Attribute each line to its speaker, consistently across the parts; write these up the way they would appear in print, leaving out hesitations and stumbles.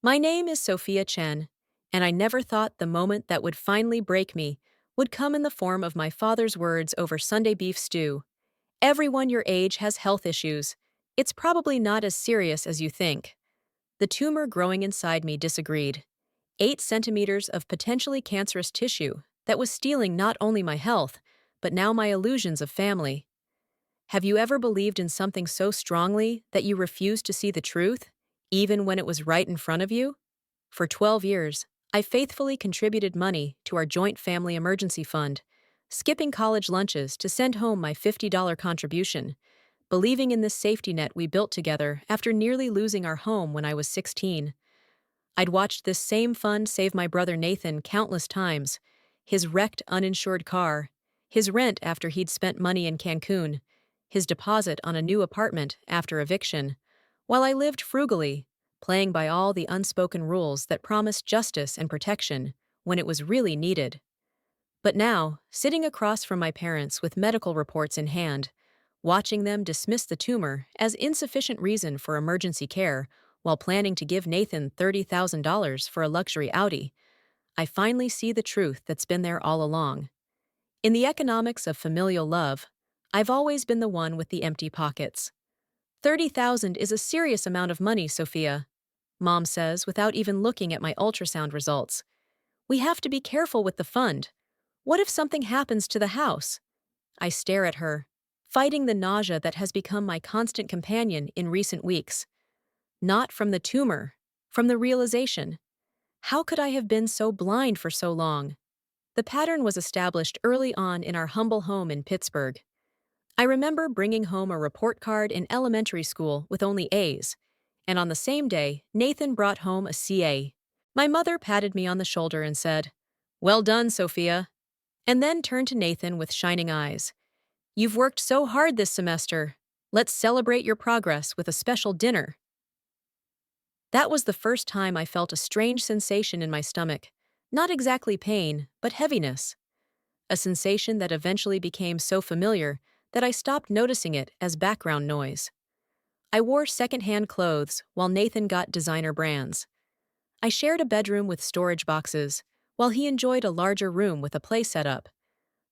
Speaker 1: My name is Sophia Chen, and I never thought the moment that would finally break me would come in the form of my father's words over Sunday beef stew. Everyone your age has health issues. It's probably not as serious as you think. The tumor growing inside me disagreed. 8 centimeters of potentially cancerous tissue that was stealing not only my health, but now my illusions of family. Have you ever believed in something so strongly that you refused to see the truth, even when it was right in front of you? For 12 years, I faithfully contributed money to our joint family emergency fund, skipping college lunches to send home my $50 contribution, believing in this safety net we built together after nearly losing our home when I was 16. I'd watched this same fund save my brother Nathan countless times, his wrecked uninsured car, his rent after he'd spent money in Cancun, his deposit on a new apartment after eviction, while I lived frugally, playing by all the unspoken rules that promised justice and protection when it was really needed. But now, sitting across from my parents with medical reports in hand, watching them dismiss the tumor as insufficient reason for emergency care while planning to give Nathan $30,000 for a luxury Audi, I finally see the truth that's been there all along. In the economics of familial love, I've always been the one with the empty pockets. 30,000 is a serious amount of money, Sophia, Mom says without even looking at my ultrasound results. We have to be careful with the fund. What if something happens to the house? I stare at her, fighting the nausea that has become my constant companion in recent weeks. Not from the tumor, from the realization. How could I have been so blind for so long? The pattern was established early on in our humble home in Pittsburgh. I remember bringing home a report card in elementary school with only A's, and on the same day, Nathan brought home a CA. My mother patted me on the shoulder and said, "Well done, Sophia," and then turned to Nathan with shining eyes. "You've worked so hard this semester. Let's celebrate your progress with a special dinner." That was the first time I felt a strange sensation in my stomach. Not exactly pain, but heaviness. A sensation that eventually became so familiar that I stopped noticing it as background noise. I wore secondhand clothes while Nathan got designer brands. I shared a bedroom with storage boxes, while he enjoyed a larger room with a play setup.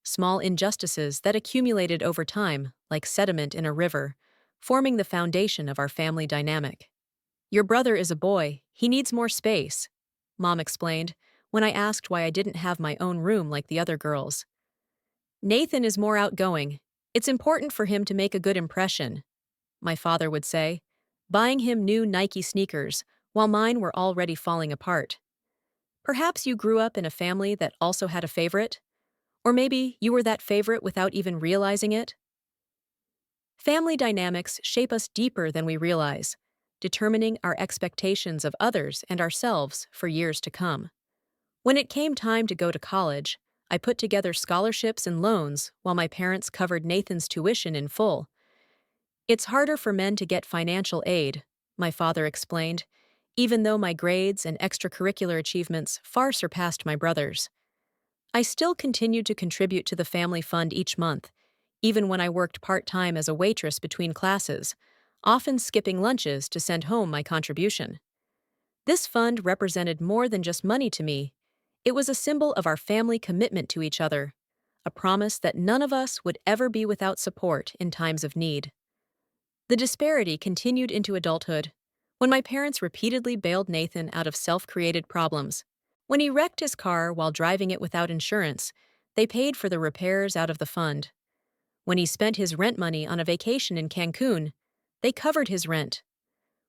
Speaker 1: Small injustices that accumulated over time, like sediment in a river, forming the foundation of our family dynamic. "Your brother is a boy, he needs more space," Mom explained when I asked why I didn't have my own room like the other girls. "Nathan is more outgoing. It's important for him to make a good impression," my father would say, buying him new Nike sneakers while mine were already falling apart. Perhaps you grew up in a family that also had a favorite? Or maybe you were that favorite without even realizing it? Family dynamics shape us deeper than we realize, determining our expectations of others and ourselves for years to come. When it came time to go to college, I put together scholarships and loans while my parents covered Nathan's tuition in full. "It's harder for men to get financial aid," my father explained, even though my grades and extracurricular achievements far surpassed my brother's. I still continued to contribute to the family fund each month, even when I worked part-time as a waitress between classes, often skipping lunches to send home my contribution. This fund represented more than just money to me. It was a symbol of our family commitment to each other, a promise that none of us would ever be without support in times of need. The disparity continued into adulthood, when my parents repeatedly bailed Nathan out of self-created problems. When he wrecked his car while driving it without insurance, they paid for the repairs out of the fund. When he spent his rent money on a vacation in Cancun, they covered his rent.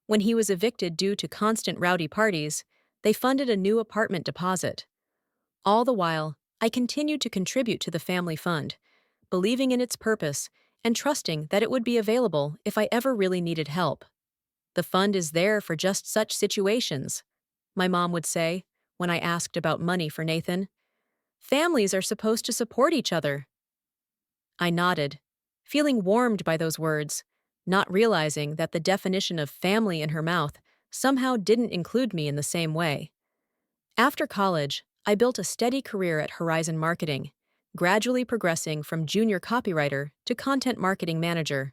Speaker 1: When he was evicted due to constant rowdy parties, they funded a new apartment deposit. All the while, I continued to contribute to the family fund, believing in its purpose and trusting that it would be available if I ever really needed help. "The fund is there for just such situations," my mom would say when I asked about money for Nathan. "Families are supposed to support each other." I nodded, feeling warmed by those words, not realizing that the definition of family in her mouth somehow didn't include me in the same way. After college, I built a steady career at Horizon Marketing, gradually progressing from junior copywriter to content marketing manager.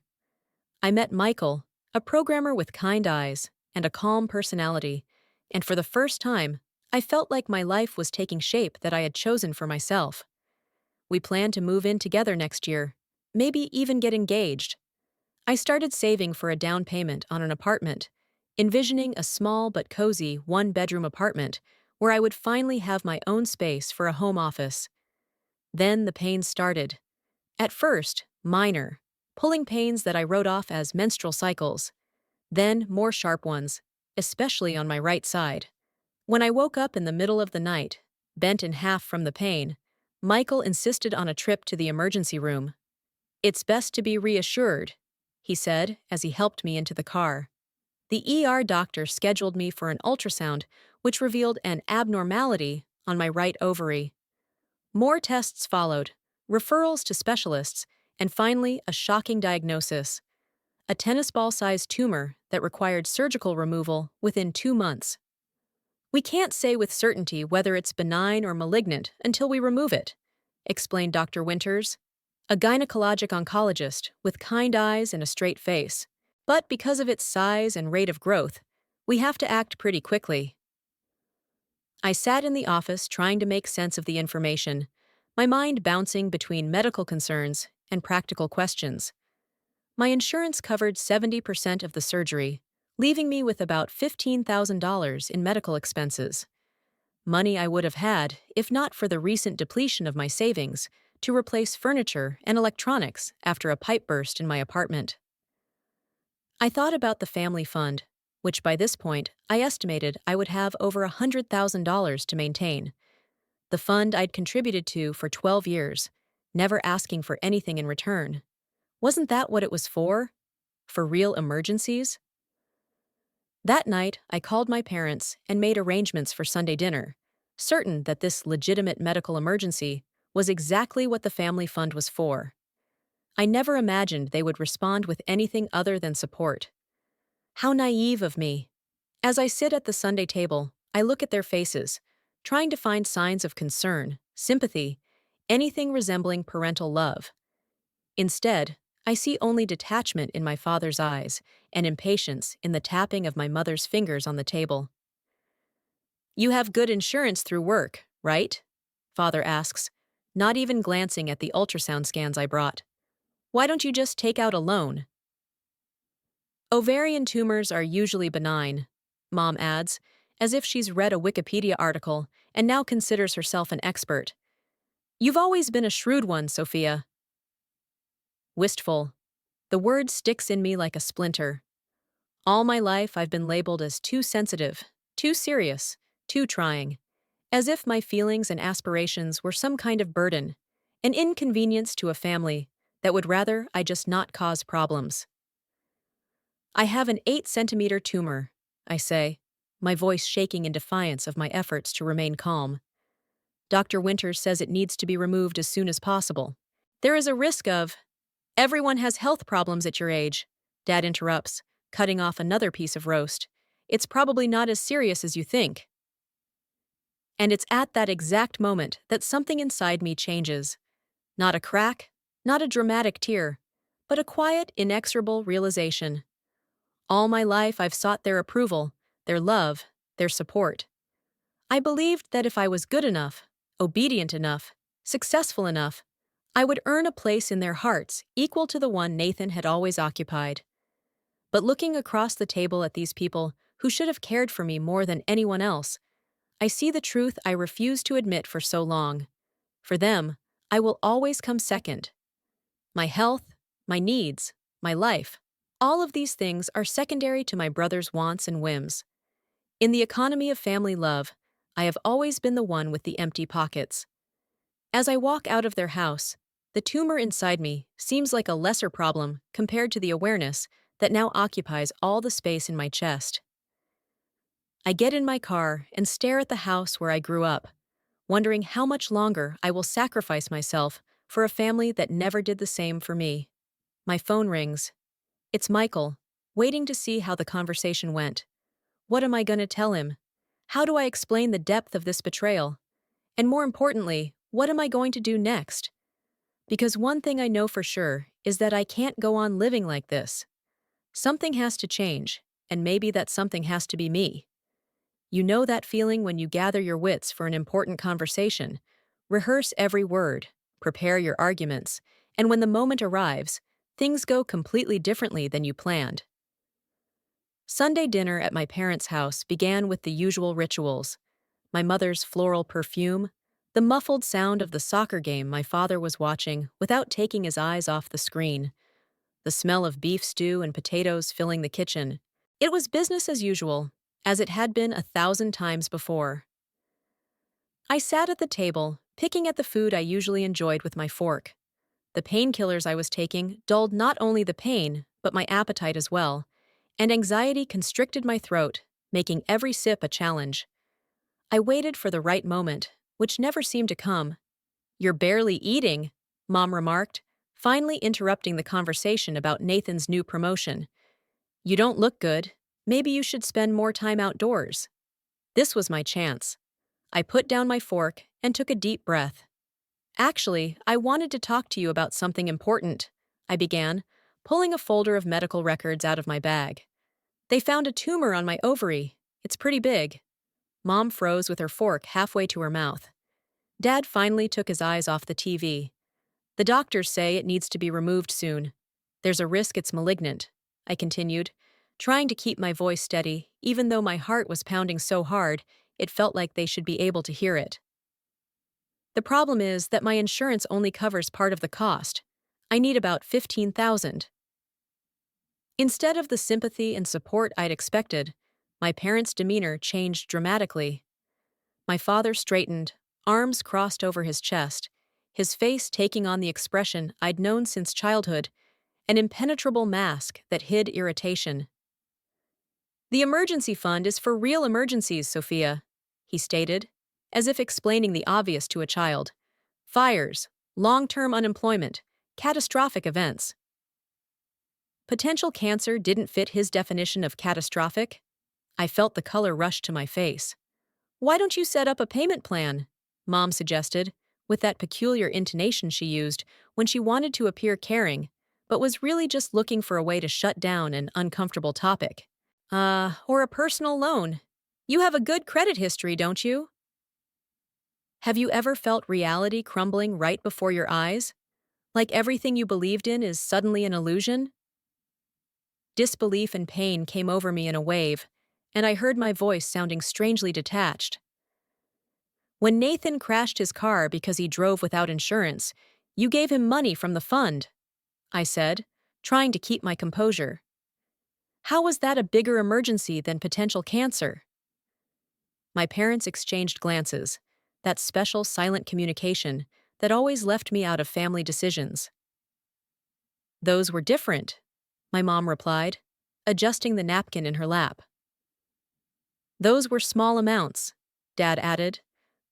Speaker 1: I met Michael, a programmer with kind eyes and a calm personality, And for the first time, I felt like my life was taking shape that I had chosen for myself. We planned to move in together next year, maybe even get engaged. I started saving for a down payment on an apartment, envisioning a small but cozy one-bedroom apartment where I would finally have my own space for a home office. Then the pains started. At first, minor, pulling pains that I wrote off as menstrual cycles. Then more sharp ones, especially on my right side. When I woke up in the middle of the night, bent in half from the pain, Michael insisted on a trip to the emergency room. "It's best to be reassured," he said as he helped me into the car. The ER doctor scheduled me for an ultrasound, which revealed an abnormality on my right ovary. More tests followed, referrals to specialists, and finally a shocking diagnosis: a tennis ball-sized tumor that required surgical removal within 2 months. "We can't say with certainty whether it's benign or malignant until we remove it," explained Dr. Winters, a gynecologic oncologist with kind eyes and a straight face. "But because of its size and rate of growth, we have to act pretty quickly." I sat in the office trying to make sense of the information, my mind bouncing between medical concerns and practical questions. My insurance covered 70% of the surgery, leaving me with about $15,000 in medical expenses. Money I would have had if not for the recent depletion of my savings to replace furniture and electronics after a pipe burst in my apartment. I thought about the family fund, which by this point I estimated I would have over $100,000 to maintain. The fund I'd contributed to for 12 years, never asking for anything in return. Wasn't that what it was for? For real emergencies? That night, I called my parents and made arrangements for Sunday dinner, certain that this legitimate medical emergency was exactly what the family fund was for. I never imagined they would respond with anything other than support. How naive of me. As I sit at the Sunday table, I look at their faces, trying to find signs of concern, sympathy, anything resembling parental love. Instead, I see only detachment in my father's eyes and impatience in the tapping of my mother's fingers on the table. "You have good insurance through work, right?" Father asks, not even glancing at the ultrasound scans I brought. "Why don't you just take out a loan?" "Ovarian tumors are usually benign," Mom adds, as if she's read a Wikipedia article and now considers herself an expert. "You've always been a shrewd one, Sophia." Wistful. The word sticks in me like a splinter. All my life I've been labeled as too sensitive, too serious, too trying, as if my feelings and aspirations were some kind of burden, an inconvenience to a family that would rather I just not cause problems. "I have an 8-centimeter tumor," I say, my voice shaking in defiance of my efforts to remain calm. "Dr. Winters says it needs to be removed as soon as possible. There is a risk of—" "Everyone has health problems at your age," Dad interrupts, cutting off another piece of roast. "It's probably not as serious as you think." And it's at that exact moment that something inside me changes. Not a crack, not a dramatic tear, but a quiet, inexorable realization. All my life I've sought their approval, their love, their support. I believed that if I was good enough, obedient enough, successful enough, I would earn a place in their hearts equal to the one Nathan had always occupied. But looking across the table at these people who should have cared for me more than anyone else, I see the truth I refused to admit for so long. For them, I will always come second. My health, my needs, my life, all of these things are secondary to my brother's wants and whims. In the economy of family love, I have always been the one with the empty pockets. As I walk out of their house, the tumor inside me seems like a lesser problem compared to the awareness that now occupies all the space in my chest. I get in my car and stare at the house where I grew up, wondering how much longer I will sacrifice myself for a family that never did the same for me. My phone rings. It's Michael, waiting to see how the conversation went. What am I going to tell him? How do I explain the depth of this betrayal? And more importantly, what am I going to do next? Because one thing I know for sure is that I can't go on living like this. Something has to change, and maybe that something has to be me. You know that feeling when you gather your wits for an important conversation, rehearse every word, prepare your arguments, and when the moment arrives, things go completely differently than you planned. Sunday dinner at my parents' house began with the usual rituals: my mother's floral perfume, the muffled sound of the soccer game my father was watching without taking his eyes off the screen, the smell of beef stew and potatoes filling the kitchen. It was business as usual, as it had been 1,000 times before. I sat at the table, picking at the food I usually enjoyed with my fork. The painkillers I was taking dulled not only the pain, but my appetite as well, and anxiety constricted my throat, making every sip a challenge. I waited for the right moment, which never seemed to come. "You're barely eating," Mom remarked, finally interrupting the conversation about Nathan's new promotion. "You don't look good. Maybe you should spend more time outdoors." This was my chance. I put down my fork and took a deep breath. "Actually, I wanted to talk to you about something important," I began, pulling a folder of medical records out of my bag. "They found a tumor on my ovary. It's pretty big." Mom froze with her fork halfway to her mouth. Dad finally took his eyes off the TV. "The doctors say it needs to be removed soon. There's a risk it's malignant," I continued, trying to keep my voice steady, even though my heart was pounding so hard it felt like they should be able to hear it. "The problem is that my insurance only covers part of the cost. I need about 15,000. Instead of the sympathy and support I'd expected, my parents' demeanor changed dramatically. My father straightened, arms crossed over his chest, his face taking on the expression I'd known since childhood, an impenetrable mask that hid irritation. "The emergency fund is for real emergencies, Sophia," he stated, as if explaining the obvious to a child. "Fires, long-term unemployment, catastrophic events." Potential cancer didn't fit his definition of catastrophic. I felt the color rush to my face. "Why don't you set up a payment plan?" Mom suggested, with that peculiar intonation she used when she wanted to appear caring, but was really just looking for a way to shut down an uncomfortable topic. Or a personal loan. You have a good credit history, don't you?" Have you ever felt reality crumbling right before your eyes? Like everything you believed in is suddenly an illusion? Disbelief and pain came over me in a wave, and I heard my voice sounding strangely detached. "When Nathan crashed his car because he drove without insurance, you gave him money from the fund," I said, trying to keep my composure. "How was that a bigger emergency than potential cancer?" My parents exchanged glances, that special silent communication that always left me out of family decisions. "Those were different," my mom replied, adjusting the napkin in her lap. "Those were small amounts," Dad added,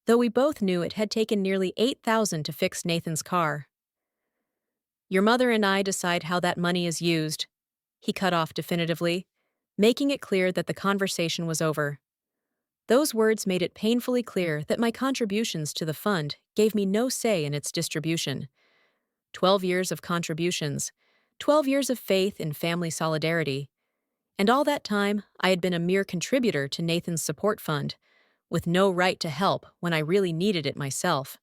Speaker 1: though we both knew it had taken nearly 8,000 to fix Nathan's car. "Your mother and I decide how that money is used," he cut off definitively, making it clear that the conversation was over. Those words made it painfully clear that my contributions to the fund gave me no say in its distribution. 12 years of contributions, 12 years of faith in family solidarity, and all that time I had been a mere contributor to Nathan's support fund, with no right to help when I really needed it myself.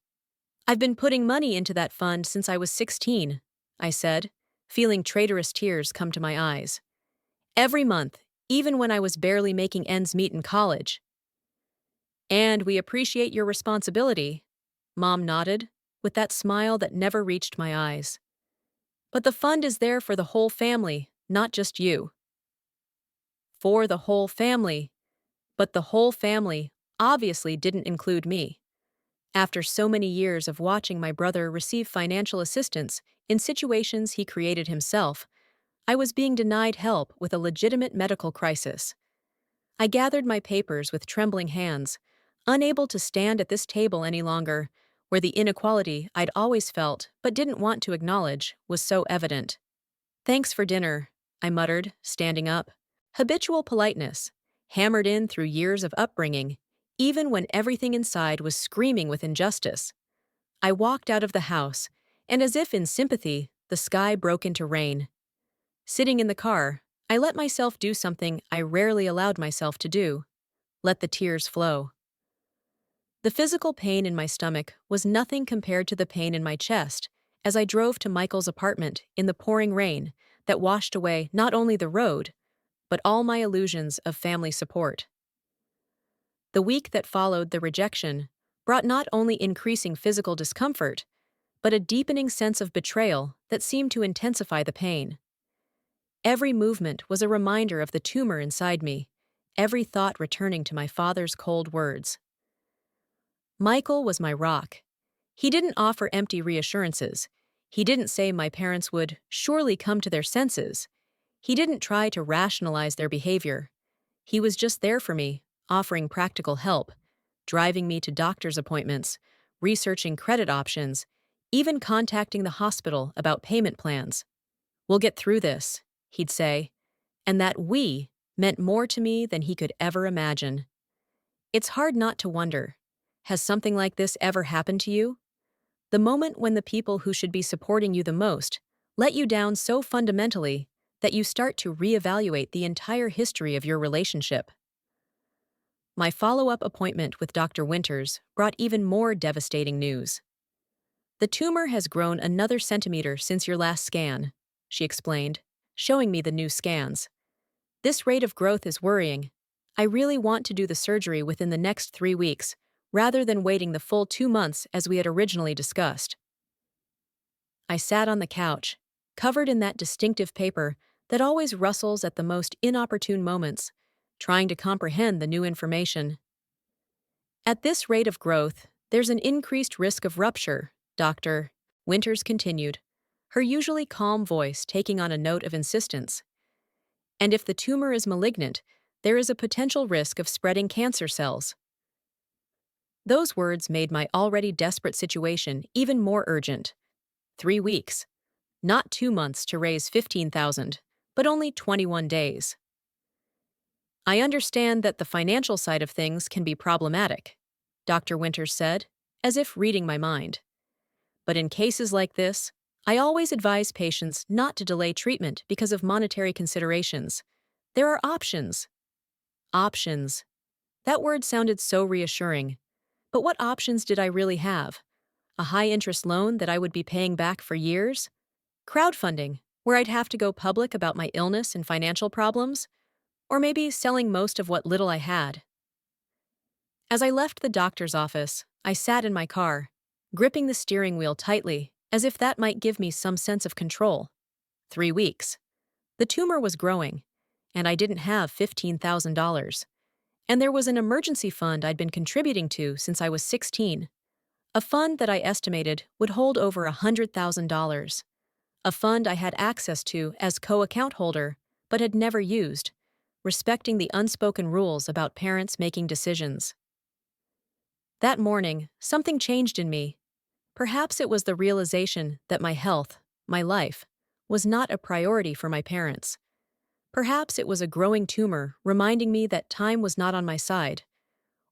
Speaker 1: "I've been putting money into that fund since I was 16, I said, feeling traitorous tears come to my eyes. "Every month, even when I was barely making ends meet in college." "And we appreciate your responsibility," Mom nodded, with that smile that never reached my eyes. "But the fund is there for the whole family, not just you." For the whole family. But the whole family obviously didn't include me. After so many years of watching my brother receive financial assistance in situations he created himself, I was being denied help with a legitimate medical crisis. I gathered my papers with trembling hands, unable to stand at this table any longer, where the inequality I'd always felt but didn't want to acknowledge was so evident. "Thanks for dinner," I muttered, standing up. Habitual politeness, hammered in through years of upbringing, even when everything inside was screaming with injustice. I walked out of the house, and as if in sympathy, the sky broke into rain. Sitting in the car, I let myself do something I rarely allowed myself to do. Let the tears flow. The physical pain in my stomach was nothing compared to the pain in my chest as I drove to Michael's apartment in the pouring rain that washed away not only the road, but all my illusions of family support. The week that followed the rejection brought not only increasing physical discomfort, but a deepening sense of betrayal that seemed to intensify the pain. Every movement was a reminder of the tumor inside me, every thought returning to my father's cold words. Michael was my rock. He didn't offer empty reassurances. He didn't say my parents would surely come to their senses. He didn't try to rationalize their behavior. He was just there for me, offering practical help, driving me to doctor's appointments, researching credit options, even contacting the hospital about payment plans. "We'll get through this," he'd say, and that "we" meant more to me than he could ever imagine. It's hard not to wonder, has something like this ever happened to you? The moment when the people who should be supporting you the most let you down so fundamentally that you start to reevaluate the entire history of your relationship. My follow-up appointment with Dr. Winters brought even more devastating news. "The tumor has grown another centimeter since your last scan," she explained, showing me the new scans. "This rate of growth is worrying. I really want to do the surgery within the next 3 weeks, rather than waiting the full 2 months as we had originally discussed." I sat on the couch, covered in that distinctive paper that always rustles at the most inopportune moments, trying to comprehend the new information. "At this rate of growth, there's an increased risk of rupture," Dr. Winters continued, her usually calm voice taking on a note of insistence. "And if the tumor is malignant, there is a potential risk of spreading cancer cells." Those words made my already desperate situation even more urgent. 3 weeks. Not 2 months to raise 15,000, but only 21 days. "I understand that the financial side of things can be problematic," Dr. Winters said, as if reading my mind. "But in cases like this, I always advise patients not to delay treatment because of monetary considerations. There are options." Options. That word sounded so reassuring. But what options did I really have? A high-interest loan that I would be paying back for years? Crowdfunding, where I'd have to go public about my illness and financial problems? Or maybe selling most of what little I had? As I left the doctor's office, I sat in my car, gripping the steering wheel tightly, as if that might give me some sense of control. 3 weeks. The tumor was growing, and I didn't have $15,000. And there was an emergency fund I'd been contributing to since I was 16. A fund that I estimated would hold over $100,000. A fund I had access to as co-account holder, but had never used, respecting the unspoken rules about parents making decisions. That morning, something changed in me. Perhaps it was the realization that my health, my life, was not a priority for my parents. Perhaps it was a growing tumor reminding me that time was not on my side.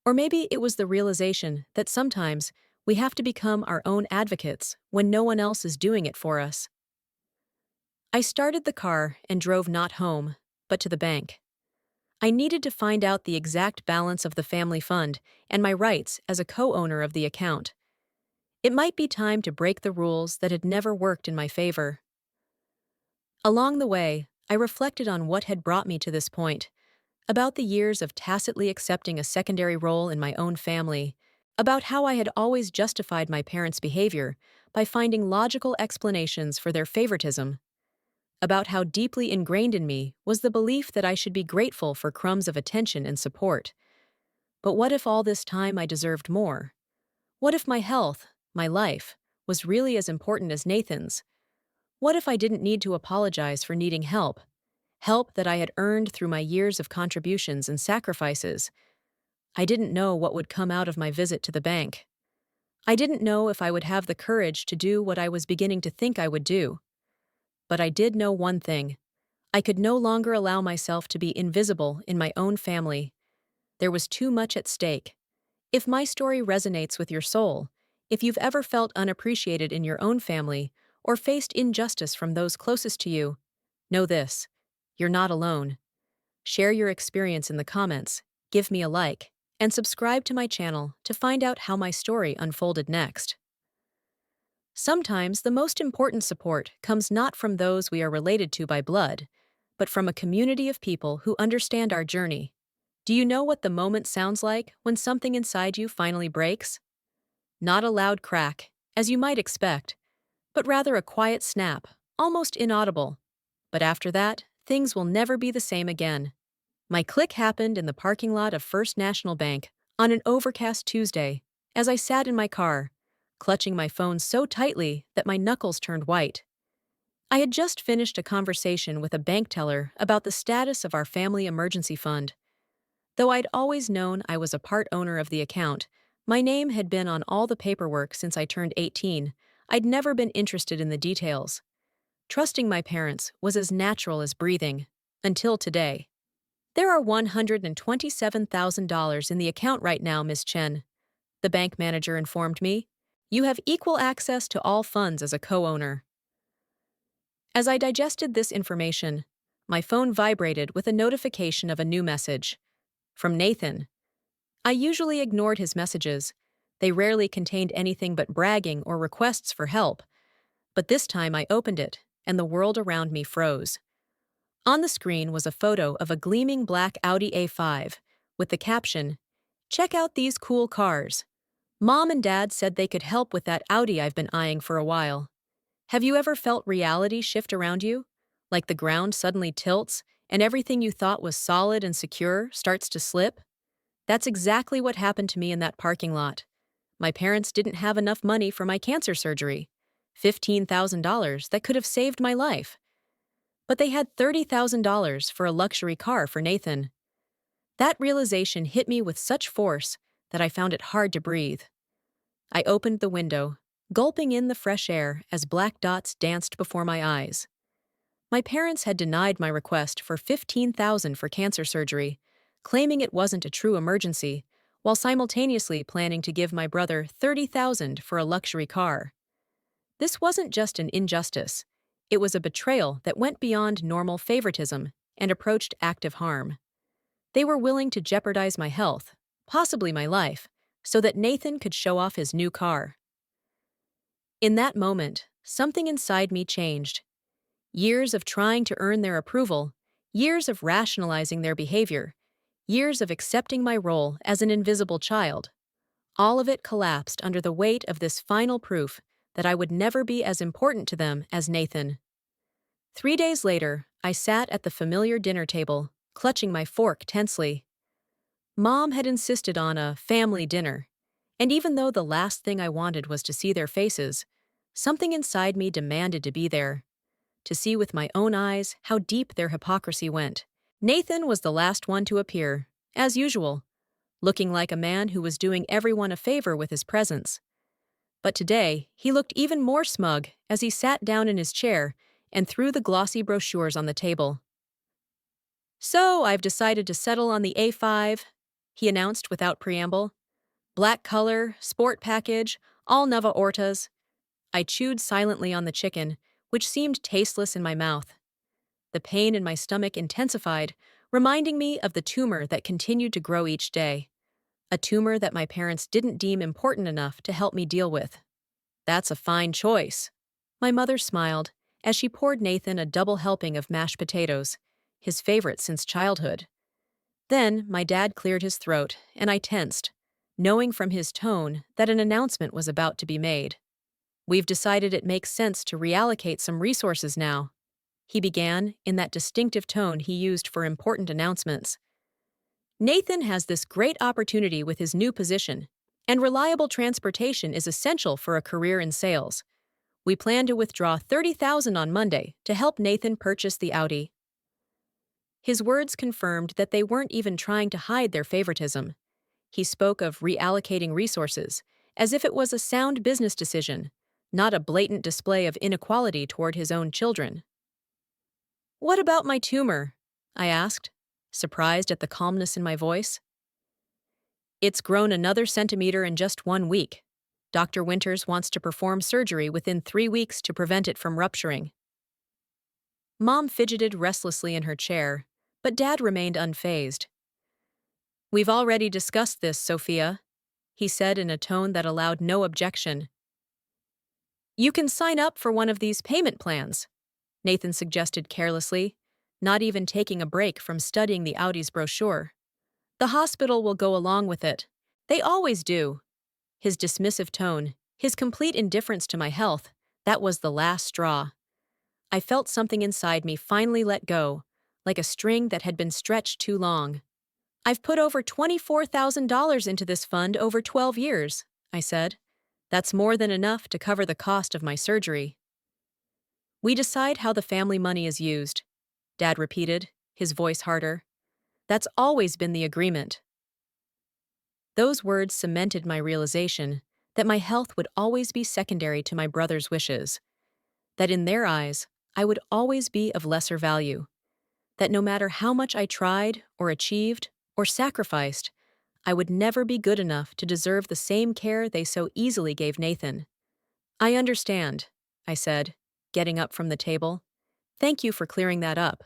Speaker 1: Or maybe it was the realization that sometimes we have to become our own advocates when no one else is doing it for us. I started the car and drove not home, but to the bank. I needed to find out the exact balance of the family fund and my rights as a co-owner of the account. It might be time to break the rules that had never worked in my favor. Along the way, I reflected on what had brought me to this point, about the years of tacitly accepting a secondary role in my own family, about how I had always justified my parents' behavior by finding logical explanations for their favoritism, about how deeply ingrained in me was the belief that I should be grateful for crumbs of attention and support. But what if all this time I deserved more? What if my health, my life, was really as important as Nathan's? What if I didn't need to apologize for needing help? Help that I had earned through my years of contributions and sacrifices. I didn't know what would come out of my visit to the bank. I didn't know if I would have the courage to do what I was beginning to think I would do. But I did know one thing. I could no longer allow myself to be invisible in my own family. There was too much at stake. If my story resonates with your soul, if you've ever felt unappreciated in your own family or faced injustice from those closest to you, know this: you're not alone. Share your experience in the comments, give me a like, and subscribe to my channel to find out how my story unfolded next. Sometimes the most important support comes not from those we are related to by blood, but from a community of people who understand our journey. Do you know what the moment sounds like when something inside you finally breaks? Not a loud crack, as you might expect, but rather a quiet snap, almost inaudible. But after that, things will never be the same again. My click happened in the parking lot of First National Bank on an overcast Tuesday, as I sat in my car, clutching my phone so tightly that my knuckles turned white. I had just finished a conversation with a bank teller about the status of our family emergency fund. Though I'd always known I was a part owner of the account, my name had been on all the paperwork since I turned 18. I'd never been interested in the details. Trusting my parents was as natural as breathing. Until today. There are $127,000 in the account right now, Miss Chen, the bank manager informed me. You have equal access to all funds as a co-owner. As I digested this information, my phone vibrated with a notification of a new message. From Nathan. I usually ignored his messages. They rarely contained anything but bragging or requests for help. But this time I opened it, and the world around me froze. On the screen was a photo of a gleaming black Audi A5, with the caption, "Check out these cool cars. Mom and Dad said they could help with that Audi I've been eyeing for a while." Have you ever felt reality shift around you? Like the ground suddenly tilts, and everything you thought was solid and secure starts to slip? That's exactly what happened to me in that parking lot. My parents didn't have enough money for my cancer surgery, $15,000 that could have saved my life. But they had $30,000 for a luxury car for Nathan. That realization hit me with such force that I found it hard to breathe. I opened the window, gulping in the fresh air as black dots danced before my eyes. My parents had denied my request for $15,000 for cancer surgery, claiming it wasn't a true emergency, while simultaneously planning to give my brother $30,000 for a luxury car. This wasn't just an injustice. It was a betrayal that went beyond normal favoritism and approached active harm. They were willing to jeopardize my health, possibly my life, so that Nathan could show off his new car. In that moment, something inside me changed. Years of trying to earn their approval, years of rationalizing their behavior, years of accepting my role as an invisible child. All of it collapsed under the weight of this final proof that I would never be as important to them as Nathan. 3 days later, I sat at the familiar dinner table, clutching my fork tensely. Mom had insisted on a family dinner, and even though the last thing I wanted was to see their faces, something inside me demanded to be there, to see with my own eyes how deep their hypocrisy went. Nathan was the last one to appear, as usual, looking like a man who was doing everyone a favor with his presence. But today, he looked even more smug as he sat down in his chair and threw the glossy brochures on the table. "So, I've decided to settle on the A5, he announced without preamble. Black color, sport package, all Nava Ortas. I chewed silently on the chicken, which seemed tasteless in my mouth. The pain in my stomach intensified, reminding me of the tumor that continued to grow each day. A tumor that my parents didn't deem important enough to help me deal with. That's a fine choice. My mother smiled as she poured Nathan a double helping of mashed potatoes, his favorite since childhood. Then my dad cleared his throat, and I tensed, knowing from his tone that an announcement was about to be made. "We've decided it makes sense to reallocate some resources now," he began in that distinctive tone he used for important announcements. "Nathan has this great opportunity with his new position, and reliable transportation is essential for a career in sales. We plan to withdraw $30,000 on Monday to help Nathan purchase the Audi." His words confirmed that they weren't even trying to hide their favoritism. He spoke of reallocating resources, as if it was a sound business decision, not a blatant display of inequality toward his own children. "What about my tumor?" I asked, surprised at the calmness in my voice. "It's grown another centimeter in just 1 week. Dr. Winters wants to perform surgery within 3 weeks to prevent it from rupturing." Mom fidgeted restlessly in her chair, but Dad remained unfazed. We've already discussed this, Sophia, he said in a tone that allowed no objection. You can sign up for one of these payment plans, Nathan suggested carelessly, not even taking a break from studying the Audi's brochure. The hospital will go along with it. They always do. His dismissive tone, his complete indifference to my health, that was the last straw. I felt something inside me finally let go, like a string that had been stretched too long. I've put over $24,000 into this fund over 12 years, I said. That's more than enough to cover the cost of my surgery. We decide how the family money is used, Dad repeated, his voice harder. That's always been the agreement. Those words cemented my realization that my health would always be secondary to my brother's wishes, that in their eyes, I would always be of lesser value, that no matter how much I tried or achieved or sacrificed, I would never be good enough to deserve the same care they so easily gave Nathan. I understand, I said, getting up from the table. Thank you for clearing that up.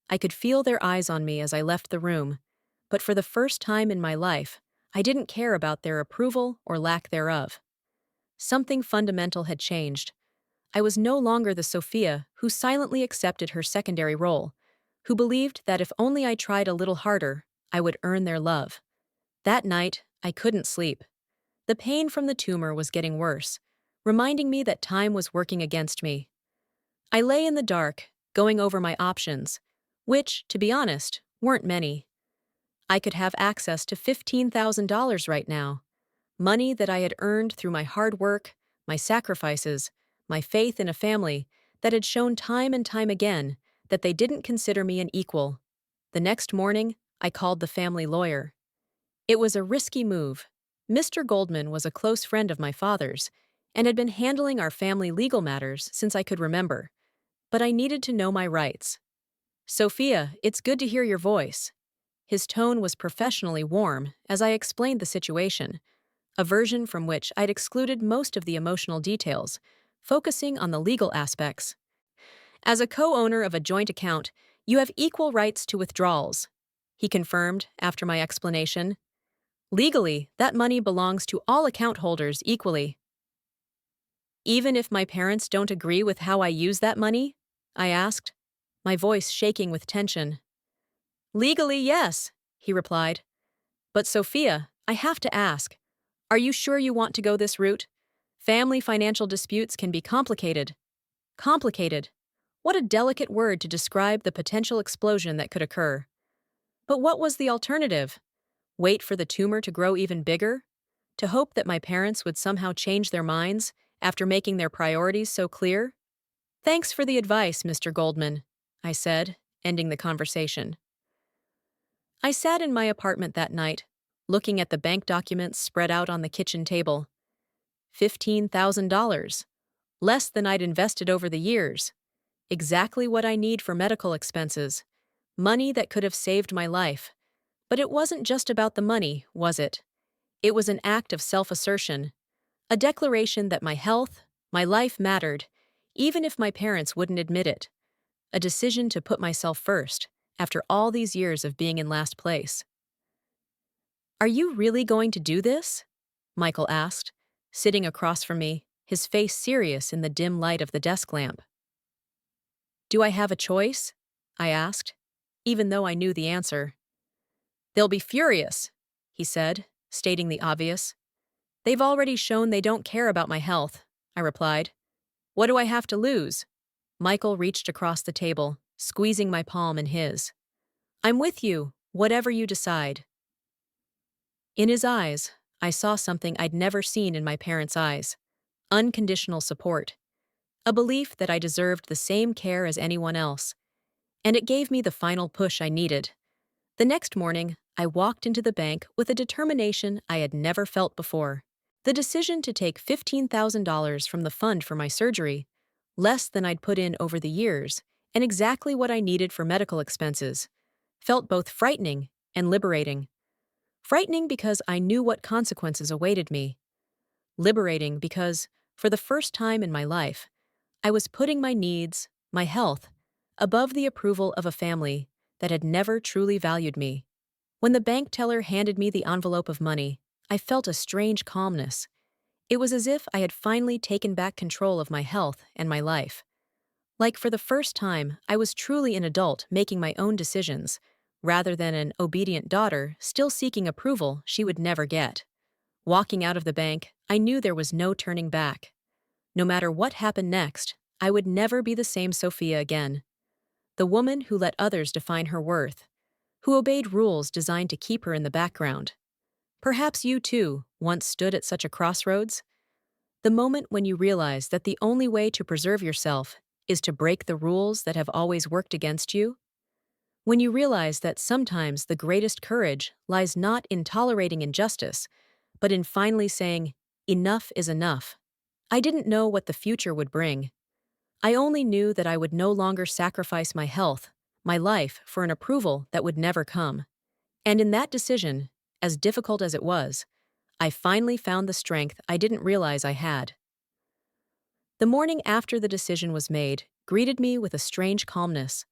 Speaker 1: I could feel their eyes on me as I left the room, but for the first time in my life, I didn't care about their approval or lack thereof. Something fundamental had changed. I was no longer the Sophia who silently accepted her secondary role, who believed that if only I tried a little harder, I would earn their love. That night, I couldn't sleep. The pain from the tumor was getting worse, reminding me that time was working against me. I lay in the dark, going over my options, which, to be honest, weren't many. I could have access to $15,000 right now, money that I had earned through my hard work, my sacrifices, my faith in a family that had shown time and time again that they didn't consider me an equal. The next morning, I called the family lawyer. It was a risky move. Mr. Goldman was a close friend of my father's and had been handling our family legal matters since I could remember. But I needed to know my rights. Sophia, it's good to hear your voice. His tone was professionally warm as I explained the situation, a version from which I'd excluded most of the emotional details, focusing on the legal aspects. As a co-owner of a joint account, you have equal rights to withdrawals, he confirmed after my explanation. Legally, that money belongs to all account holders equally. Even if my parents don't agree with how I use that money? I asked, my voice shaking with tension. Legally, yes, he replied. But Sophia, I have to ask, are you sure you want to go this route? Family financial disputes can be complicated. Complicated. What a delicate word to describe the potential explosion that could occur. But what was the alternative? Wait for the tumor to grow even bigger? To hope that my parents would somehow change their minds after making their priorities so clear? Thanks for the advice, Mr. Goldman, I said, ending the conversation. I sat in my apartment that night, looking at the bank documents spread out on the kitchen table. $15,000. Less than I'd invested over the years. Exactly what I need for medical expenses. Money that could have saved my life. But it wasn't just about the money, was it? It was an act of self-assertion. A declaration that my health, my life mattered, even if my parents wouldn't admit it. A decision to put myself first, after all these years of being in last place. Are you really going to do this? Michael asked, sitting across from me, his face serious in the dim light of the desk lamp. Do I have a choice? I asked, even though I knew the answer. They'll be furious, he said, stating the obvious. They've already shown they don't care about my health, I replied. What do I have to lose? Michael reached across the table, squeezing my palm in his. I'm with you, whatever you decide. In his eyes, I saw something I'd never seen in my parents' eyes. Unconditional support. A belief that I deserved the same care as anyone else. And it gave me the final push I needed. The next morning, I walked into the bank with a determination I had never felt before. The decision to take $15,000 from the fund for my surgery, less than I'd put in over the years, and exactly what I needed for medical expenses, felt both frightening and liberating. Frightening because I knew what consequences awaited me. Liberating because, for the first time in my life, I was putting my needs, my health, above the approval of a family that had never truly valued me. When the bank teller handed me the envelope of money, I felt a strange calmness. It was as if I had finally taken back control of my health and my life. Like for the first time, I was truly an adult making my own decisions, rather than an obedient daughter still seeking approval she would never get. Walking out of the bank, I knew there was no turning back. No matter what happened next, I would never be the same Sophia again. The woman who let others define her worth, who obeyed rules designed to keep her in the background. Perhaps you too once stood at such a crossroads. The moment when you realize that the only way to preserve yourself is to break the rules that have always worked against you. When you realize that sometimes the greatest courage lies not in tolerating injustice, but in finally saying, enough is enough. I didn't know what the future would bring. I only knew that I would no longer sacrifice my health, my life, for an approval that would never come. And in that decision, as difficult as it was, I finally found the strength I didn't realize I had. The morning after the decision was made greeted me with a strange calmness.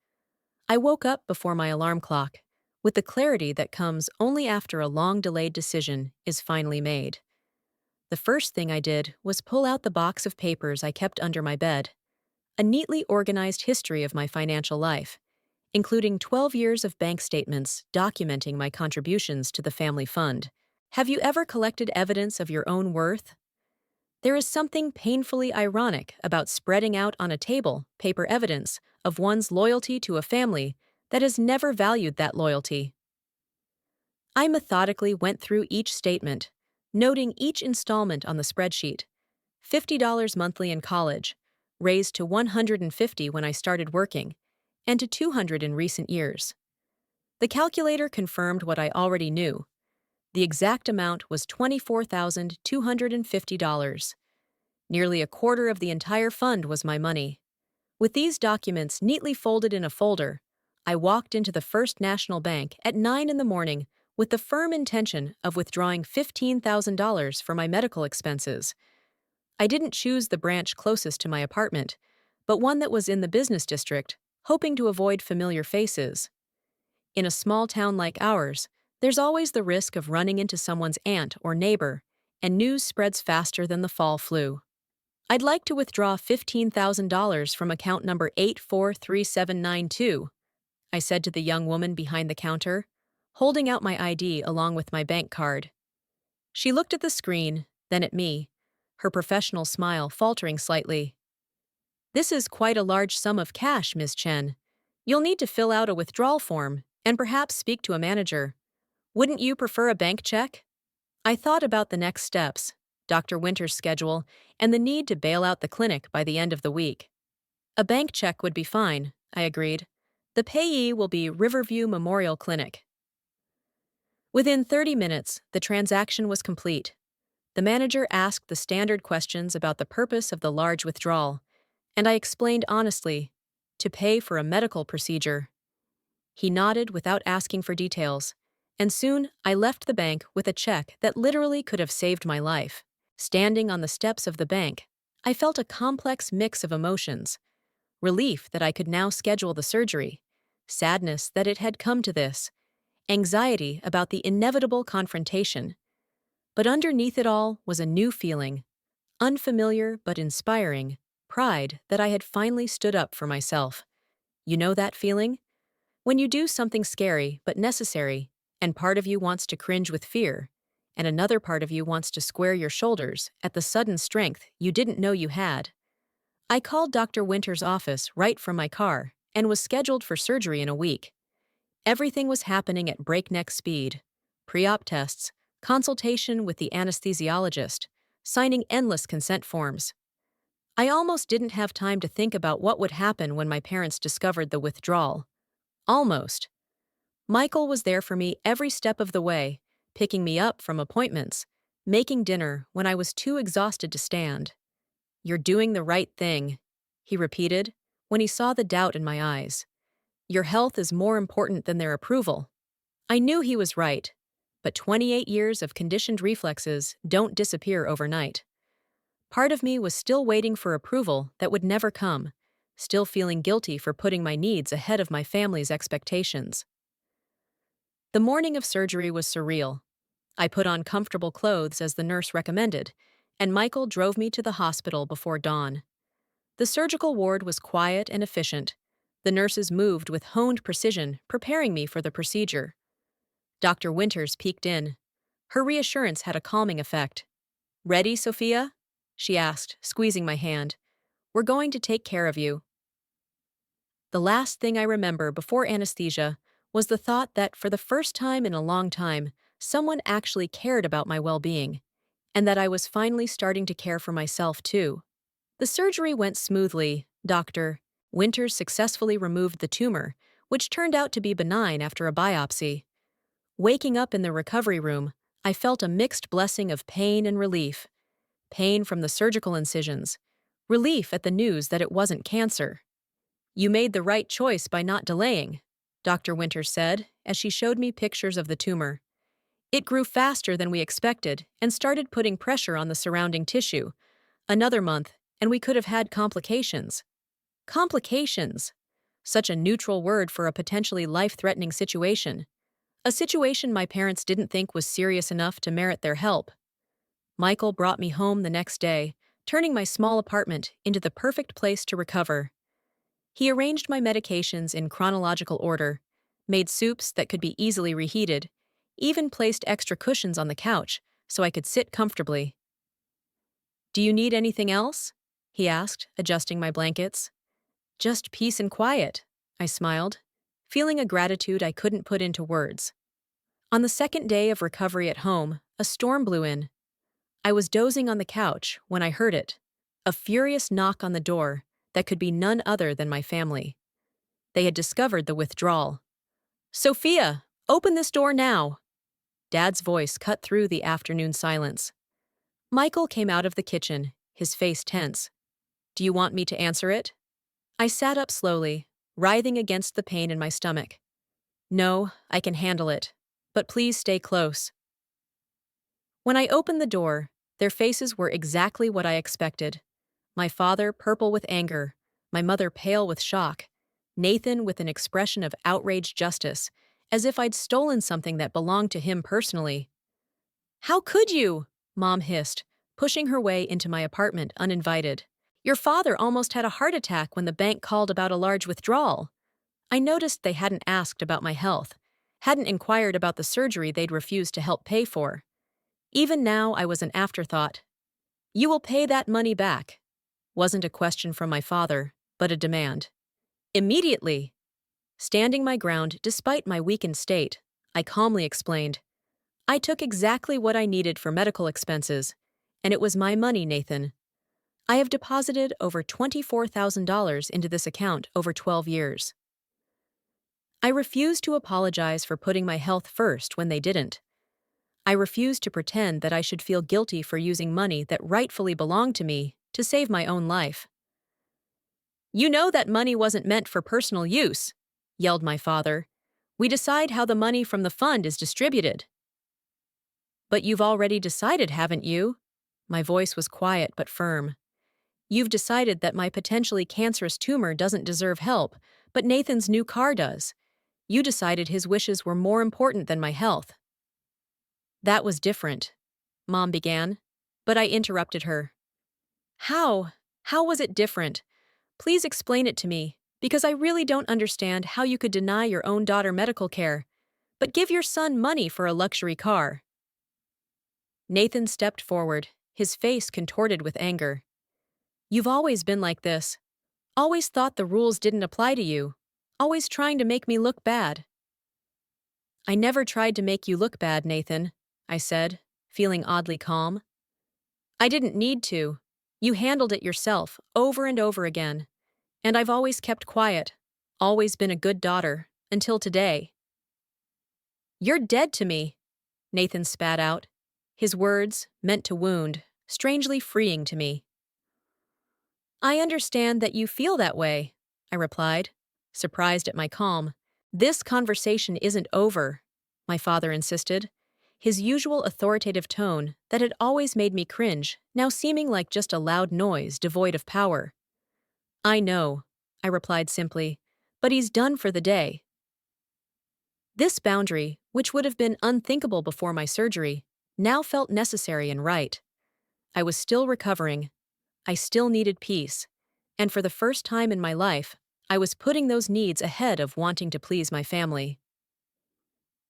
Speaker 1: I woke up before my alarm clock, with the clarity that comes only after a long-delayed decision is finally made. The first thing I did was pull out the box of papers I kept under my bed, a neatly organized history of my financial life, including 12 years of bank statements documenting my contributions to the family fund. Have you ever collected evidence of your own worth? There is something painfully ironic about spreading out on a table paper evidence of one's loyalty to a family that has never valued that loyalty. I methodically went through each statement, noting each installment on the spreadsheet. $50 monthly in college, raised to $150 when I started working, and to $200 in recent years. The calculator confirmed what I already knew. The exact amount was $24,250. Nearly a quarter of the entire fund was my money. With these documents neatly folded in a folder, I walked into the First National Bank at 9 in the morning with the firm intention of withdrawing $15,000 for my medical expenses. I didn't choose the branch closest to my apartment, but one that was in the business district, hoping to avoid familiar faces. In a small town like ours, there's always the risk of running into someone's aunt or neighbor, and news spreads faster than the fall flu. I'd like to withdraw $15,000 from account number 843792, I said to the young woman behind the counter, holding out my ID along with my bank card. She looked at the screen, then at me, her professional smile faltering slightly. This is quite a large sum of cash, Ms. Chen. You'll need to fill out a withdrawal form and perhaps speak to a manager. Wouldn't you prefer a bank check? I thought about the next steps, Dr. Winter's schedule, and the need to bail out the clinic by the end of the week. A bank check would be fine, I agreed. The payee will be Riverview Memorial Clinic. Within 30 minutes, the transaction was complete. The manager asked the standard questions about the purpose of the large withdrawal, and I explained honestly, to pay for a medical procedure. He nodded without asking for details, and soon I left the bank with a check that literally could have saved my life. Standing on the steps of the bank, I felt a complex mix of emotions. Relief that I could now schedule the surgery, sadness that it had come to this, anxiety about the inevitable confrontation. But underneath it all was a new feeling, unfamiliar but inspiring, pride that I had finally stood up for myself. You know that feeling? When you do something scary but necessary, and part of you wants to cringe with fear, and another part of you wants to square your shoulders at the sudden strength you didn't know you had. I called Dr. Winter's office right from my car and was scheduled for surgery in a week. Everything was happening at breakneck speed. Pre-op tests, consultation with the anesthesiologist, signing endless consent forms. I almost didn't have time to think about what would happen when my parents discovered the withdrawal. Almost. Michael was there for me every step of the way, picking me up from appointments, making dinner when I was too exhausted to stand. "You're doing the right thing," he repeated when he saw the doubt in my eyes. "Your health is more important than their approval." I knew he was right, but 28 years of conditioned reflexes don't disappear overnight. Part of me was still waiting for approval that would never come, still feeling guilty for putting my needs ahead of my family's expectations. The morning of surgery was surreal. I put on comfortable clothes as the nurse recommended, and Michael drove me to the hospital before dawn. The surgical ward was quiet and efficient. The nurses moved with honed precision, preparing me for the procedure. Dr. Winters peeked in. Her reassurance had a calming effect. "Ready, Sophia?" she asked, squeezing my hand. "We're going to take care of you." The last thing I remember before anesthesia was the thought that for the first time in a long time, someone actually cared about my well-being, and that I was finally starting to care for myself too. The surgery went smoothly. Dr. Winters successfully removed the tumor, which turned out to be benign after a biopsy. Waking up in the recovery room, I felt a mixed blessing of pain and relief. Pain from the surgical incisions, relief at the news that it wasn't cancer. "You made the right choice by not delaying," Dr. Winters said as she showed me pictures of the tumor. "It grew faster than we expected and started putting pressure on the surrounding tissue. Another month, and we could have had complications." Complications! Such a neutral word for a potentially life-threatening situation. A situation my parents didn't think was serious enough to merit their help. Michael brought me home the next day, turning my small apartment into the perfect place to recover. He arranged my medications in chronological order, made soups that could be easily reheated, even placed extra cushions on the couch so I could sit comfortably. "Do you need anything else?" he asked, adjusting my blankets. "Just peace and quiet," I smiled, feeling a gratitude I couldn't put into words. On the second day of recovery at home, a storm blew in. I was dozing on the couch when I heard it, a furious knock on the door that could be none other than my family. They had discovered the withdrawal. "Sophia, open this door now!" Dad's voice cut through the afternoon silence. Michael came out of the kitchen, his face tense. "Do you want me to answer it?" I sat up slowly, writhing against the pain in my stomach. "No, I can handle it. But please stay close." When I opened the door, their faces were exactly what I expected. My father purple with anger, my mother pale with shock, Nathan with an expression of outraged justice, as if I'd stolen something that belonged to him personally. "How could you?" Mom hissed, pushing her way into my apartment uninvited. "Your father almost had a heart attack when the bank called about a large withdrawal." I noticed they hadn't asked about my health, hadn't inquired about the surgery they'd refused to help pay for. Even now, I was an afterthought. "You will pay that money back," wasn't a question from my father, but a demand. "Immediately." Standing my ground despite my weakened state, I calmly explained, "I took exactly what I needed for medical expenses, and it was my money, Nathan. I have deposited over $24,000 into this account over 12 years. I refused to apologize for putting my health first when they didn't. I refused to pretend that I should feel guilty for using money that rightfully belonged to me to save my own life. "You know that money wasn't meant for personal use," yelled my father. "We decide how the money from the fund is distributed." "But you've already decided, haven't you?" My voice was quiet but firm. "You've decided that my potentially cancerous tumor doesn't deserve help, but Nathan's new car does. You decided his wishes were more important than my health." "That was different," Mom began, but I interrupted her. "How? How was it different? Please explain it to me, because I really don't understand how you could deny your own daughter medical care, but give your son money for a luxury car." Nathan stepped forward, his face contorted with anger. "You've always been like this. Always thought the rules didn't apply to you. Always trying to make me look bad." "I never tried to make you look bad, Nathan," I said, feeling oddly calm. "I didn't need to. You handled it yourself, over and over again. And I've always kept quiet, always been a good daughter, until today." "You're dead to me," Nathan spat out, his words, meant to wound, strangely freeing to me. "I understand that you feel that way," I replied, surprised at my calm. "This conversation isn't over," my father insisted, his usual authoritative tone that had always made me cringe, now seeming like just a loud noise devoid of power. "I know," I replied simply, "but he's done for the day." This boundary, which would have been unthinkable before my surgery, now felt necessary and right. I was still recovering, I still needed peace, and for the first time in my life, I was putting those needs ahead of wanting to please my family.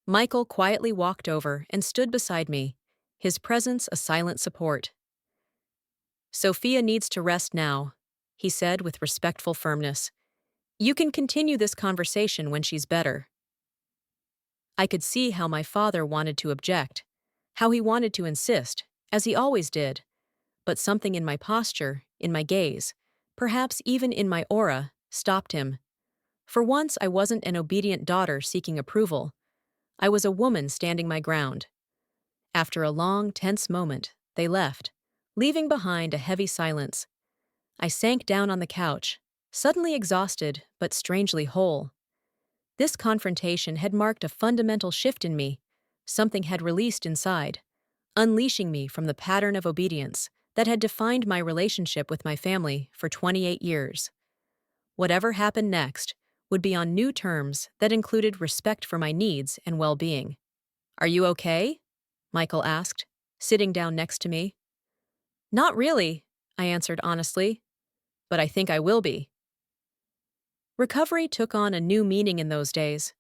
Speaker 1: Michael quietly walked over and stood beside me, his presence a silent support. "Sophia needs to rest now," he said with respectful firmness. "You can continue this conversation when she's better." I could see how my father wanted to object, how he wanted to insist, as he always did, but something in my posture, in my gaze, perhaps even in my aura, stopped him. For once, I wasn't an obedient daughter seeking approval. I was a woman standing my ground. After a long, tense moment, they left, leaving behind a heavy silence. I sank down on the couch, suddenly exhausted but strangely whole. This confrontation had marked a fundamental shift in me. Something had released inside, unleashing me from the pattern of obedience that had defined my relationship with my family for 28 years. Whatever happened next would be on new terms that included respect for my needs and well-being. "Are you okay?" Michael asked, sitting down next to me. "Not really," I answered honestly, "but I think I will be." Recovery took on a new meaning in those days,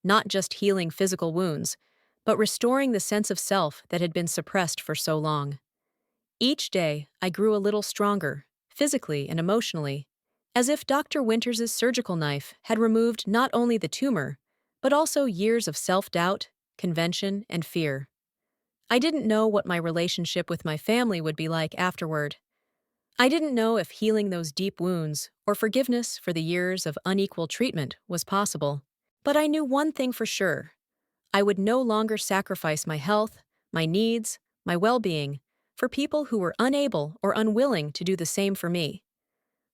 Speaker 1: not just healing physical wounds, but restoring the sense of self that had been suppressed for so long. Each day, I grew a little stronger, physically and emotionally, as if Dr. Winters's surgical knife had removed not only the tumor, but also years of self-doubt, convention, and fear. I didn't know what my relationship with my family would be like afterward. I didn't know if healing those deep wounds or forgiveness for the years of unequal treatment was possible. But I knew one thing for sure. I would no longer sacrifice my health, my needs, my well-being for people who were unable or unwilling to do the same for me.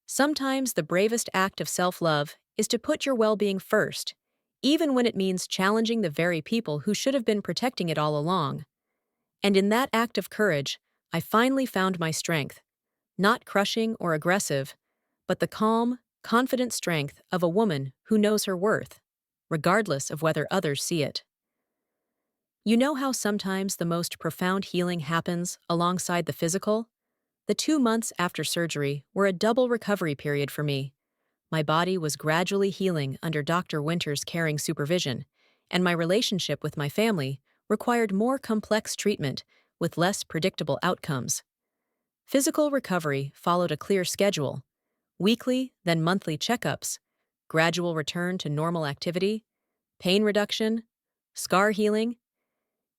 Speaker 1: Sometimes the bravest act of self-love is to put your well-being first, even when it means challenging the very people who should have been protecting it all along. And in that act of courage, I finally found my strength. Not crushing or aggressive, but the calm, confident strength of a woman who knows her worth, regardless of whether others see it. You know how sometimes the most profound healing happens alongside the physical? The 2 months after surgery were a double recovery period for me. My body was gradually healing under Dr. Winter's caring supervision, and my relationship with my family required more complex treatment with less predictable outcomes. Physical recovery followed a clear schedule: weekly, then monthly checkups, gradual return to normal activity, pain reduction, scar healing.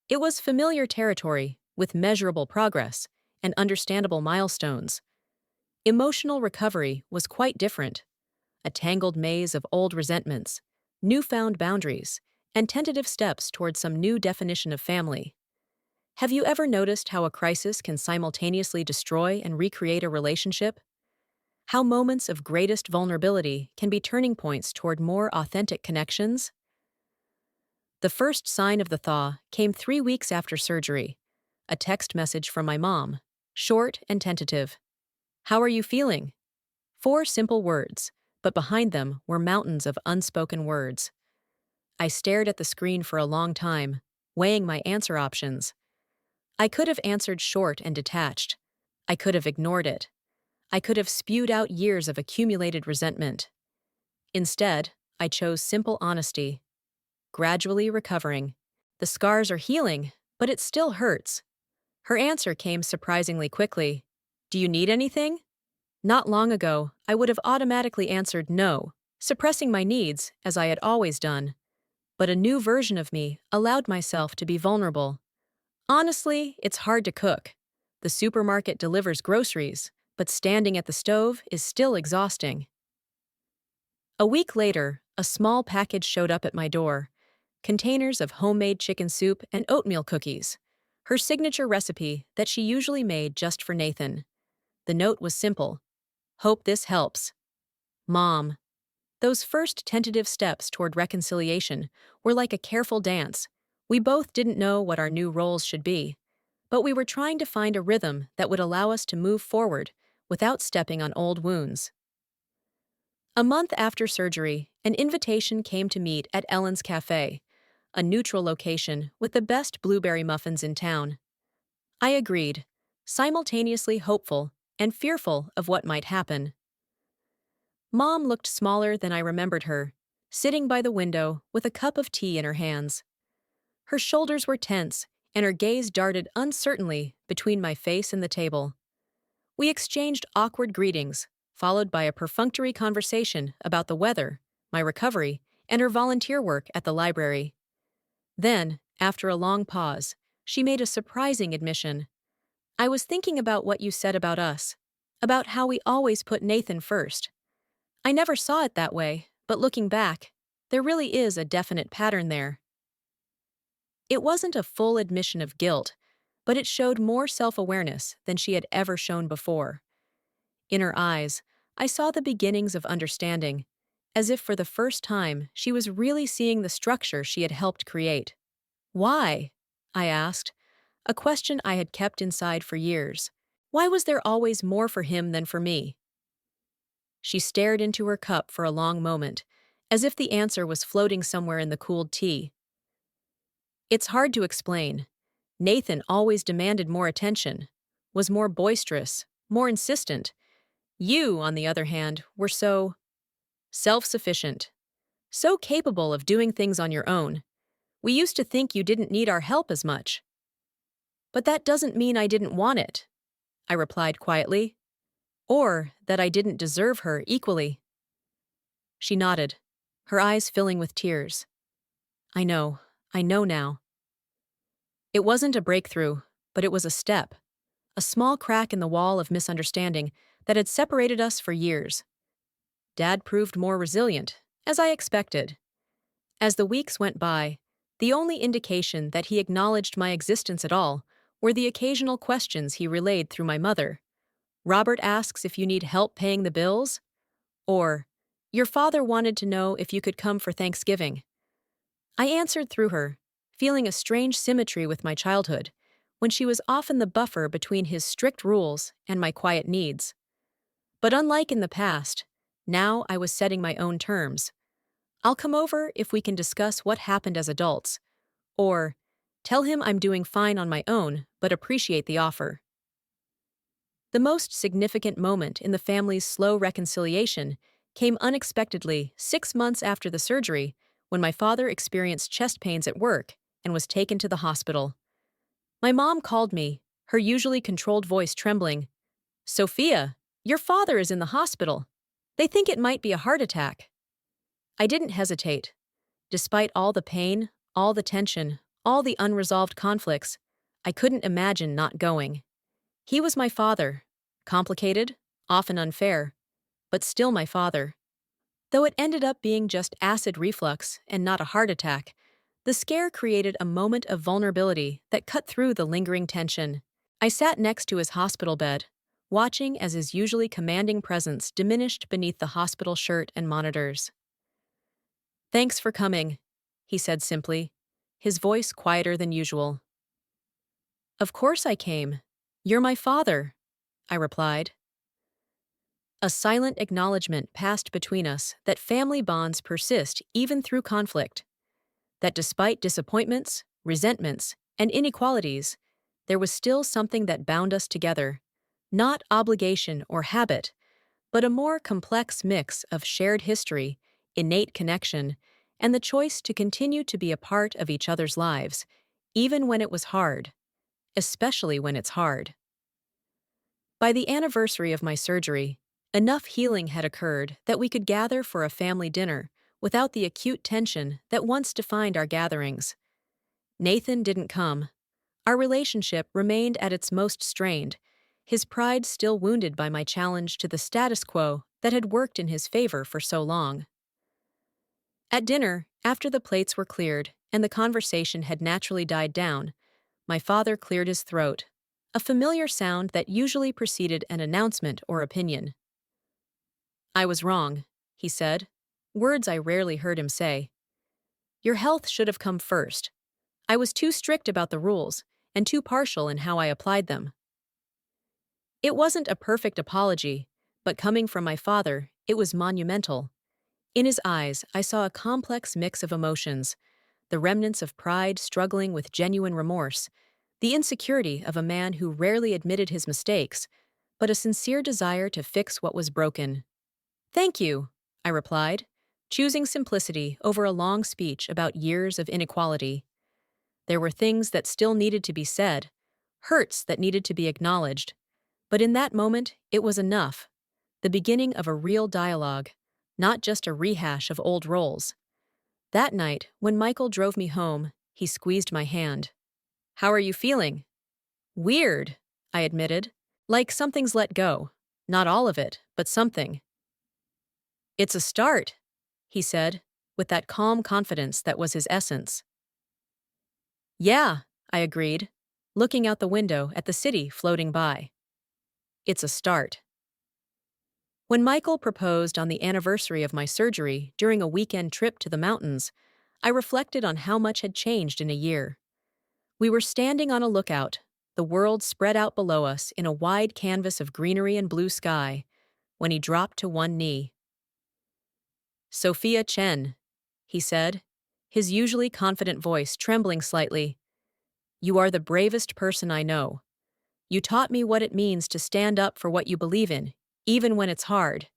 Speaker 1: It was familiar territory with measurable progress and understandable milestones. Emotional recovery was quite different: a tangled maze of old resentments, newfound boundaries, and tentative steps toward some new definition of family. Have you ever noticed how a crisis can simultaneously destroy and recreate a relationship? How moments of greatest vulnerability can be turning points toward more authentic connections? The first sign of the thaw came 3 weeks after surgery. A text message from my mom, short and tentative. "How are you feeling?" 4 simple words, but behind them were mountains of unspoken words. I stared at the screen for a long time, weighing my answer options. I could have answered short and detached. I could have ignored it. I could have spewed out years of accumulated resentment. Instead, I chose simple honesty. "Gradually recovering. The scars are healing, but it still hurts." Her answer came surprisingly quickly. "Do you need anything?" Not long ago, I would have automatically answered no, suppressing my needs, as I had always done. But a new version of me allowed myself to be vulnerable. "Honestly, it's hard to cook. The supermarket delivers groceries, but standing at the stove is still exhausting." A week later, a small package showed up at my door: containers of homemade chicken soup and oatmeal cookies, her signature recipe that she usually made just for Nathan. The note was simple: "Hope this helps. Mom." Those first tentative steps toward reconciliation were like a careful dance. We both didn't know what our new roles should be, but we were trying to find a rhythm that would allow us to move forward without stepping on old wounds. A month after surgery, an invitation came to meet at Ellen's Cafe, a neutral location with the best blueberry muffins in town. I agreed, simultaneously hopeful and fearful of what might happen. Mom looked smaller than I remembered her, sitting by the window with a cup of tea in her hands. Her shoulders were tense, and her gaze darted uncertainly between my face and the table. We exchanged awkward greetings, followed by a perfunctory conversation about the weather, my recovery, and her volunteer work at the library. Then, after a long pause, she made a surprising admission. I was thinking about what you said about us, about how we always put Nathan first. I never saw it that way, but looking back, there really is a definite pattern there. It wasn't a full admission of guilt, but it showed more self-awareness than she had ever shown before. In her eyes, I saw the beginnings of understanding, as if for the first time she was really seeing the structure she had helped create. Why? I asked, a question I had kept inside for years. Why was there always more for him than for me? She stared into her cup for a long moment, as if the answer was floating somewhere in the cooled tea. It's hard to explain. Nathan always demanded more attention, was more boisterous, more insistent. You, on the other hand, were so self-sufficient, so capable of doing things on your own. We used to think you didn't need our help as much. But that doesn't mean I didn't want it, I replied quietly, or that I didn't deserve her equally. She nodded, her eyes filling with tears. I know now. It wasn't a breakthrough, but it was a step, a small crack in the wall of misunderstanding that had separated us for years. Dad proved more resilient, as I expected. As the weeks went by, the only indication that he acknowledged my existence at all were the occasional questions he relayed through my mother. Robert asks if you need help paying the bills? Or, your father wanted to know if you could come for Thanksgiving. I answered through her, feeling a strange symmetry with my childhood, when she was often the buffer between his strict rules and my quiet needs. But unlike in the past, now I was setting my own terms. I'll come over if we can discuss what happened as adults, or tell him I'm doing fine on my own but appreciate the offer. The most significant moment in the family's slow reconciliation came unexpectedly 6 months after the surgery, when my father experienced chest pains at work and was taken to the hospital. My mom called me, her usually controlled voice trembling. Sophia, your father is in the hospital. They think it might be a heart attack. I didn't hesitate. Despite all the pain, all the tension, all the unresolved conflicts, I couldn't imagine not going. He was my father. Complicated, often unfair, but still my father. Though it ended up being just acid reflux and not a heart attack, the scare created a moment of vulnerability that cut through the lingering tension. I sat next to his hospital bed, watching as his usually commanding presence diminished beneath the hospital shirt and monitors. Thanks for coming, he said simply, his voice quieter than usual. Of course I came. You're my father, I replied. A silent acknowledgement passed between us that family bonds persist even through conflict, that despite disappointments, resentments, and inequalities, there was still something that bound us together, not obligation or habit, but a more complex mix of shared history, innate connection, and the choice to continue to be a part of each other's lives, even when it was hard, especially when it's hard. By the anniversary of my surgery, enough healing had occurred that we could gather for a family dinner without the acute tension that once defined our gatherings. Nathan didn't come. Our relationship remained at its most strained, his pride still wounded by my challenge to the status quo that had worked in his favor for so long. At dinner, after the plates were cleared and the conversation had naturally died down, my father cleared his throat, a familiar sound that usually preceded an announcement or opinion. I was wrong, he said, words I rarely heard him say. Your health should have come first. I was too strict about the rules and too partial in how I applied them. It wasn't a perfect apology, but coming from my father, it was monumental. In his eyes, I saw a complex mix of emotions, the remnants of pride struggling with genuine remorse, the insecurity of a man who rarely admitted his mistakes, but a sincere desire to fix what was broken. "Thank you," I replied, choosing simplicity over a long speech about years of inequality. There were things that still needed to be said, hurts that needed to be acknowledged, but in that moment, it was enough. The beginning of a real dialogue, not just a rehash of old roles. That night, when Michael drove me home, he squeezed my hand. "How are you feeling?" "Weird," I admitted. "Like something's let go. Not all of it, but something." "It's a start," he said, with that calm confidence that was his essence. "Yeah," I agreed, looking out the window at the city floating by. "It's a start." When Michael proposed on the anniversary of my surgery during a weekend trip to the mountains, I reflected on how much had changed in a year. We were standing on a lookout, the world spread out below us in a wide canvas of greenery and blue sky, when he dropped to one knee. "Sophia Chen," he said, his usually confident voice trembling slightly. "You are the bravest person I know. You taught me what it means to stand up for what you believe in, even when it's hard.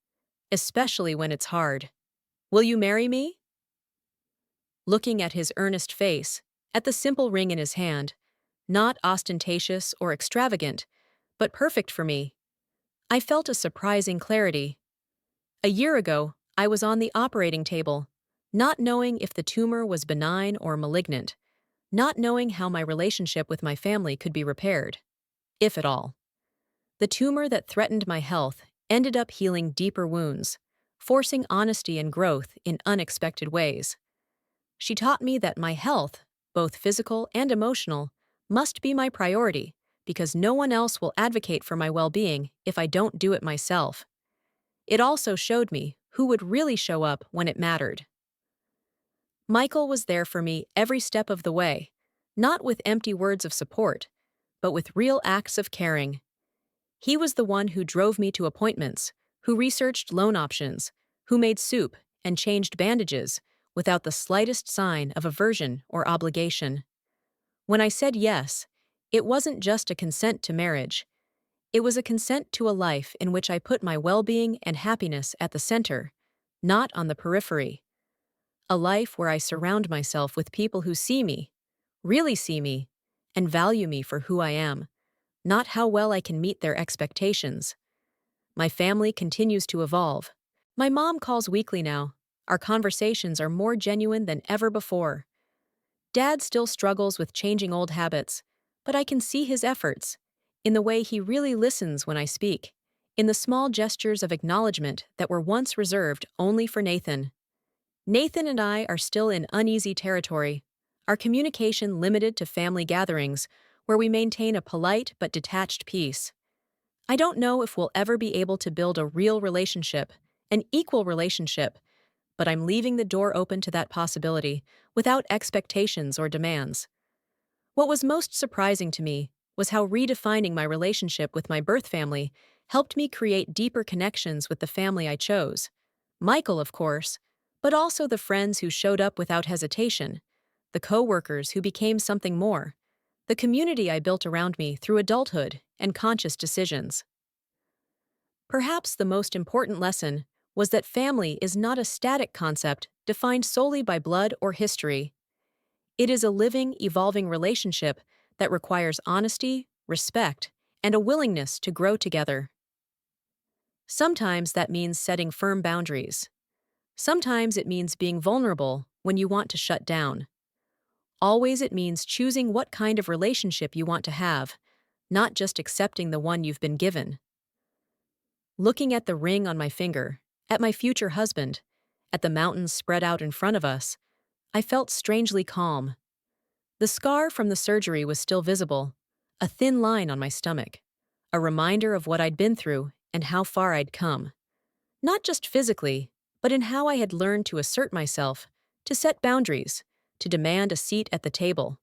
Speaker 1: Especially when it's hard. Will you marry me?" Looking at his earnest face, at the simple ring in his hand, not ostentatious or extravagant, but perfect for me, I felt a surprising clarity. A year ago, I was on the operating table, not knowing if the tumor was benign or malignant, not knowing how my relationship with my family could be repaired, if at all. The tumor that threatened my health ended up healing deeper wounds, forcing honesty and growth in unexpected ways. She taught me that my health, both physical and emotional, must be my priority because no one else will advocate for my well-being if I don't do it myself. It also showed me who would really show up when it mattered. Michael was there for me every step of the way, not with empty words of support, but with real acts of caring. He was the one who drove me to appointments, who researched loan options, who made soup and changed bandages without the slightest sign of aversion or obligation. When I said yes, it wasn't just a consent to marriage. It was a consent to a life in which I put my well-being and happiness at the center, not on the periphery. A life where I surround myself with people who see me, really see me, and value me for who I am, not how well I can meet their expectations. My family continues to evolve. My mom calls weekly now. Our conversations are more genuine than ever before. Dad still struggles with changing old habits, but I can see his efforts, in the way he really listens when I speak, in the small gestures of acknowledgement that were once reserved only for Nathan. Nathan and I are still in uneasy territory, our communication limited to family gatherings, where we maintain a polite but detached peace. I don't know if we'll ever be able to build a real relationship, an equal relationship, but I'm leaving the door open to that possibility, without expectations or demands. What was most surprising to me was how redefining my relationship with my birth family helped me create deeper connections with the family I chose. Michael, of course, but also the friends who showed up without hesitation, the co-workers who became something more, the community I built around me through adulthood and conscious decisions. Perhaps the most important lesson was that family is not a static concept defined solely by blood or history. It is a living, evolving relationship that requires honesty, respect, and a willingness to grow together. Sometimes that means setting firm boundaries. Sometimes it means being vulnerable when you want to shut down. Always it means choosing what kind of relationship you want to have, not just accepting the one you've been given. Looking at the ring on my finger, at my future husband, at the mountains spread out in front of us, I felt strangely calm. The scar from the surgery was still visible, a thin line on my stomach, a reminder of what I'd been through and how far I'd come. Not just physically, but in how I had learned to assert myself, to set boundaries, to demand a seat at the table.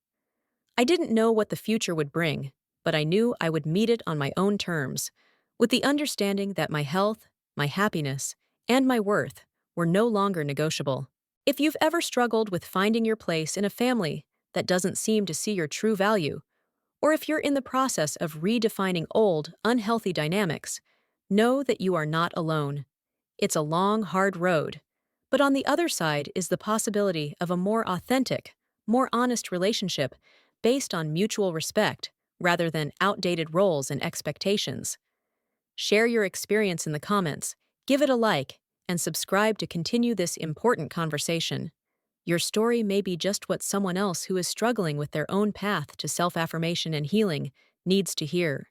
Speaker 1: I didn't know what the future would bring, but I knew I would meet it on my own terms, with the understanding that my health, my happiness, and my worth were no longer negotiable. If you've ever struggled with finding your place in a family that doesn't seem to see your true value, or if you're in the process of redefining old, unhealthy dynamics, know that you are not alone. It's a long, hard road. But on the other side is the possibility of a more authentic, more honest relationship based on mutual respect rather than outdated roles and expectations. Share your experience in the comments, give it a like, and subscribe to continue this important conversation. Your story may be just what someone else who is struggling with their own path to self affirmation and healing needs to hear.